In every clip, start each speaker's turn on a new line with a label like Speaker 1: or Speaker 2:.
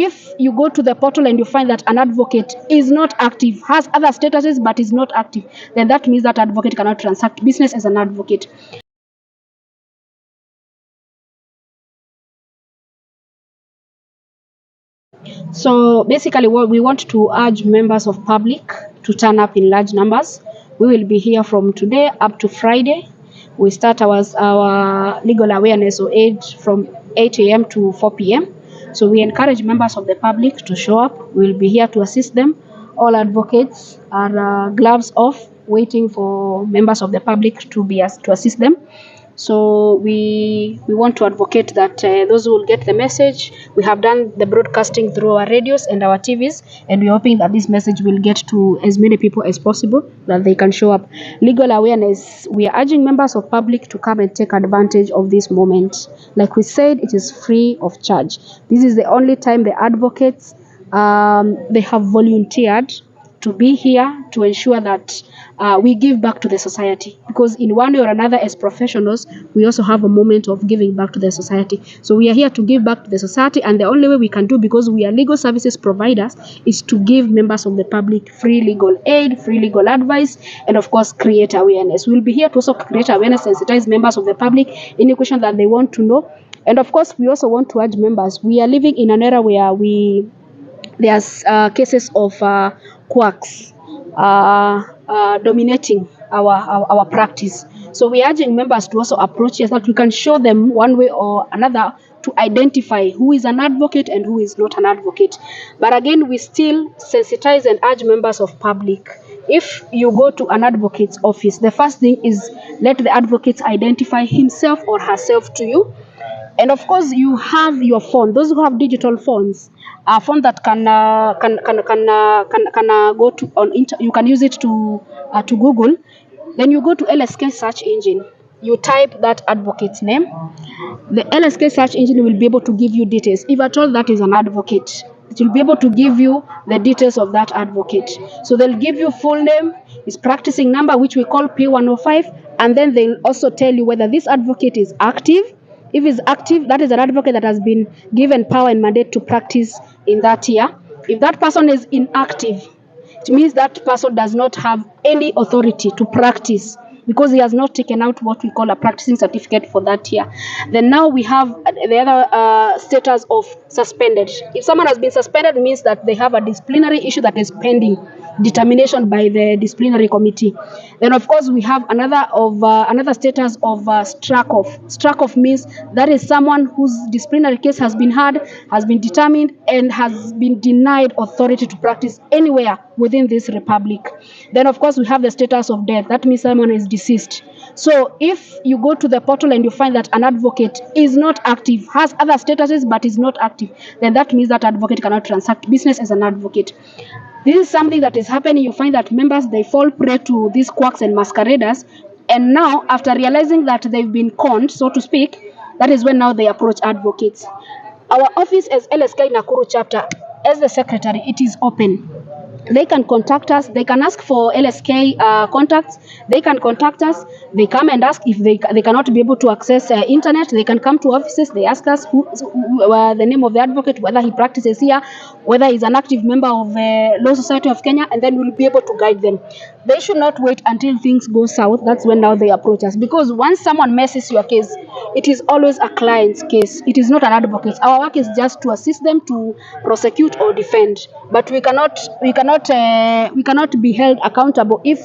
Speaker 1: if you go to the portal and you find that an advocate is not active, has other statuses but is not active, then that means that advocate cannot transact business as an advocate. So basically, what we want to urge members of public to turn up in large numbers. We will be here from today up to Friday. We start our legal awareness or aid from 8 a.m. to 4 p.m. So we encourage members of the public to show up. We will be here to assist them. All advocates are gloves off, waiting for members of the public to assist them. So we want to advocate that those who will get the message. We have done the broadcasting through our radios and our TVs, and we're hoping that this message will get to as many people as possible, that they can show up. Legal awareness, we are urging members of public to come and take advantage of this moment. Like we said, it is free of charge. This is the only time the advocates they have volunteered to be here to ensure that we give back to the society, because in one way or another, as professionals, we also have a moment of giving back to the society. So we are here to give back to the society, and the only way we can do, because we are legal services providers, is to give members of the public free legal aid, free legal advice, and of course create awareness. We'll be here to also create awareness, sensitize members of the public, any question that they want to know. And of course, we also want to urge members. We are living in an era where there's cases of quacks dominating our practice. So we're urging members to also approach us, that we can show them one way or another to identify who is an advocate and who is not an advocate. But again, we still sensitize and urge members of public. If you go to an advocate's office, the first thing is let the advocate identify himself or herself to you. And of course, you have your phone. Those who have digital phones, a phone that can go to you can use it to Google. Then you go to LSK search engine. You type that advocate's name. The LSK search engine will be able to give you details. If at all that is an advocate, it will be able to give you the details of that advocate. So they'll give you full name, his practicing number, which we call P105, and then they'll also tell you whether this advocate is active. If it's active, that is an advocate that has been given power and mandate to practice in that year. If that person is inactive, it means that person does not have any authority to practice, because he has not taken out what we call a practicing certificate for that year. Then now we have the other status of suspended. If someone has been suspended, it means that they have a disciplinary issue that is pending determination by the disciplinary committee. Then of course we have another status of struck off. Struck off means that is someone whose disciplinary case has been heard, has been determined, and has been denied authority to practice anywhere within this republic. Then of course we have the status of death. That means someone is deceased. So if you go to the portal and you find that an advocate is not active, has other statuses but is not active, then that means that advocate cannot transact business as an advocate. This is something that is happening. You find that members, they fall prey to these quacks and masqueraders, and now after realizing that they've been conned, so to speak, that is when now they approach advocates. Our office as LSK Nakuru chapter, as the secretary, it is open. They can contact us. They can ask for LSK contacts. They can contact us. They come and ask if they cannot be able to access internet. They can come to offices. They ask us who the name of the advocate, whether he practices here, whether he's an active member of the Law Society of Kenya, and then we'll be able to guide them. They should not wait until things go south. That's when now they approach us, because once someone messes your case, it is always a client's case. It is not an advocate. Our work is just to assist them to prosecute or defend, but we cannot be held accountable if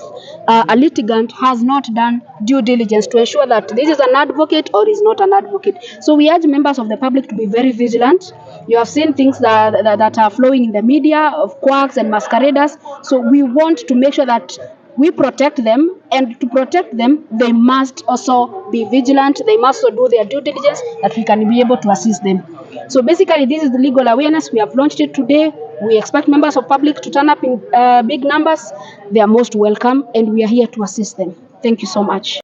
Speaker 1: a litigant has not done due diligence to ensure that this is an advocate or is not an advocate. So we urge members of the public to be very vigilant. You have seen things that are flowing in the media of quacks and masqueraders. So we want to make sure that we protect them, and to protect them, they must also be vigilant. They must also do their due diligence, that we can be able to assist them. So basically, this is the legal awareness. We have launched it today. We expect members of public to turn up in big numbers. They are most welcome, and we are here to assist them. Thank you so much.